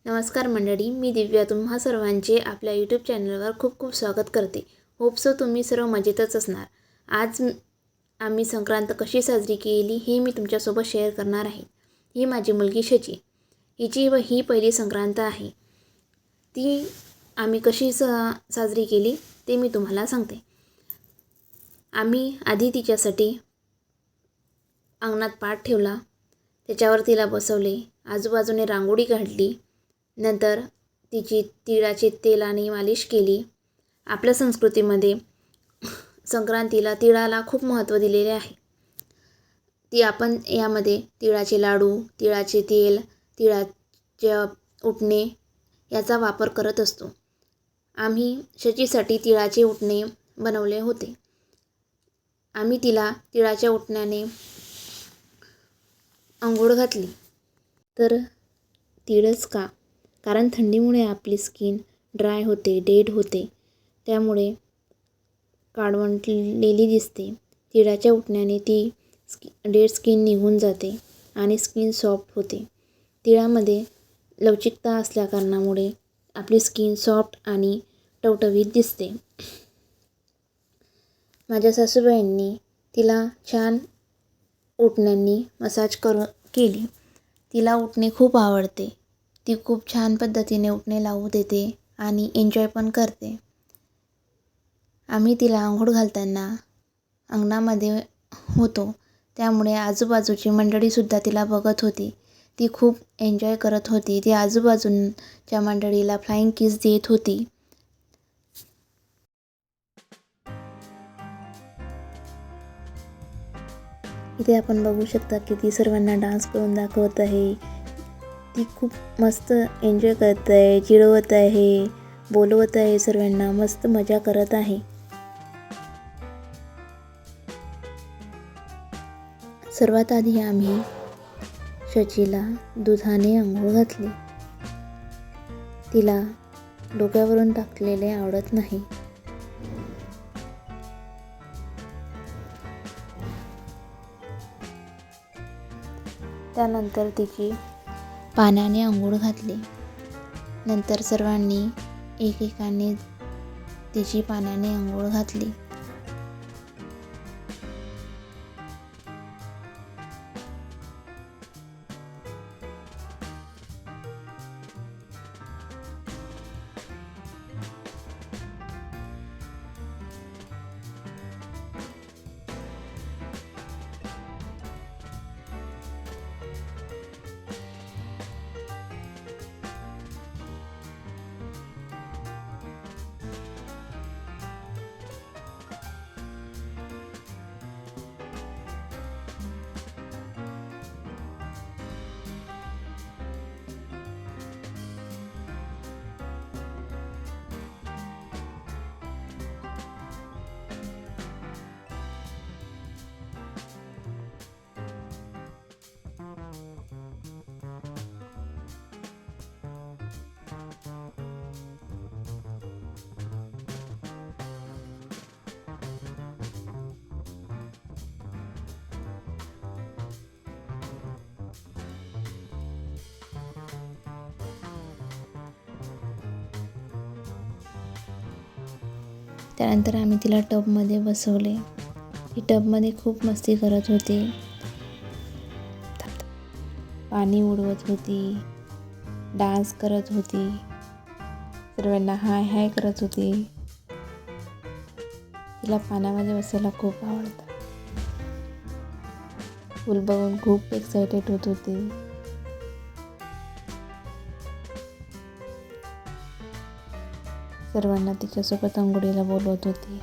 नमस्कार मंडळी, मी दिव्या तुम्हा सर्वांचे आपल्या यूट्यूब चॅनलवर खूप खूप स्वागत करते. होप सो तुम्ही सर्व मजेतच असणार. आज आम्ही संक्रांत कशी साजरी केली हे मी तुमच्यासोबत शेअर करणार आहे. ही माझी मुलगी शची. हिची ही पहिली संक्रांत आहे. ती आम्ही कशी साजरी केली ते मी तुम्हाला सांगते. आम्ही आधी तिच्यासाठी अंगणात पाट ठेवला, त्याच्यावर तिला बसवले, आजूबाजूने रांगोळी काढली. नंतर तिची तिळाची तेलाने मालिश केली. आपल्या संस्कृतीमध्ये संक्रांतीला तिळाला खूप महत्त्व दिलेले आहे. आपण यामध्ये तिळाचे लाडू, तिळाचे तेल, तिळाच्या उटणे याचा वापर करत असतो. आम्ही शचीसाठी तिळाचे उटणे बनवले होते. आम्ही तिला तिळाच्या उटण्याने अंघोळ घातली. तर तिळच का? कारण थंडीमुळे आपली स्किन ड्राय होते, डेड होते, त्यामुळे काळवंडलेली दिसते. तिळाच्या उटण्याने ती डेड स्किन निघून जाते आणि स्किन सॉफ्ट होते. तिळामध्ये लवचिकता असल्याकारणामुळे आपली स्किन सॉफ्ट आणि टवटवीत दिसते. माझ्या सासूबाईंनी तिला छान उटण्यांनी मसाज केली. तिला उटणे खूप आवडते. ती खूप छान पद्धतीने उटणे लावू देते आणि एन्जॉय पण करते. आम्ही तिला अंघोळ घालताना अंगणामध्ये होतो, त्यामुळे आजूबाजूची मंडळीसुद्धा तिला बघत होती. ती खूप एन्जॉय करत होती. ती आजूबाजूच्या मंडळीला फ्लाइंग किस देत होती. इथे आपण बघू शकता की ती सर्वांना डान्स करून दाखवत आहे. ती खूप मस्त एन्जॉय करत आहे, चिडवत आहे, बोलवत आहे, सर्वांना मस्त मजा करत आहे. सर्वात आधी आम्ही शचीला दुधाने अंघोळ घातली. तिला डोक्यावरून टाकलेले आवडत नाही. त्यानंतर तिची पाण्याने अंघोळ घातली. नंतर सर्वांनी एकेकाने तिची पाण्याने अंघोळ घातली. त्यानंतर आम्ही तिला टबमध्ये बसवले. ती टबमध्ये खूप मस्ती करत होती, पाणी उडवत होती, डान्स करत होती, सर्वांना हाय हाय करत होती. तिला पाण्यामध्ये बसायला खूप आवडतं. फुल बघून खूप एक्सायटेड होत होती. सर्वांना तिच्यासोबत अंघोळीला बोलवत होती.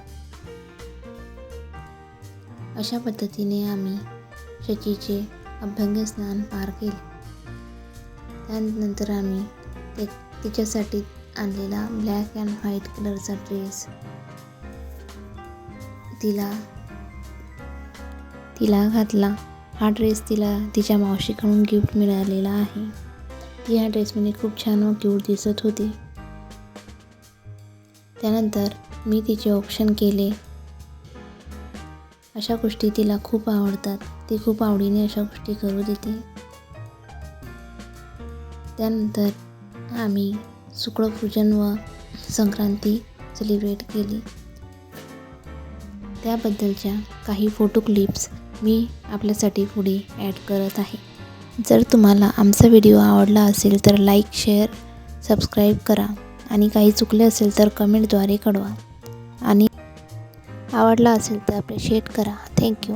अशा पद्धतीने आम्ही शचीचे अभ्यंग स्नान पार केले. त्यानंतर आम्ही तिच्यासाठी आणलेला ब्लॅक अँड व्हाईट कलरचा ड्रेस तिला घातला. हा ड्रेस तिला तिच्या मावशीकडून गिफ्ट मिळालेला आहे. ती ह्या ड्रेसमध्ये खूप छान व क्यूट दिसत होती. त्यानंतर मी तिचे ऑप्शन केले. अशा गोष्टी तिला खूप आवडतात. ती खूप आवडीने अशा गोष्टी करू देते. त्यानंतर आम्ही शुक्लपूजन व संक्रांती सेलिब्रेट केली. त्याबद्दलच्या काही फोटो क्लिप्स मी आपल्यासाठी पुढे ॲड करत आहे. जर तुम्हाला आमचा व्हिडिओ आवडला असेल तर लाईक, शेअर, सबस्क्राईब करा आणि काही चुकले असेल तर कमेंटद्वारे कळवा आणि आवडला असेल तर अप्रिशिएट करा. थँक्यू.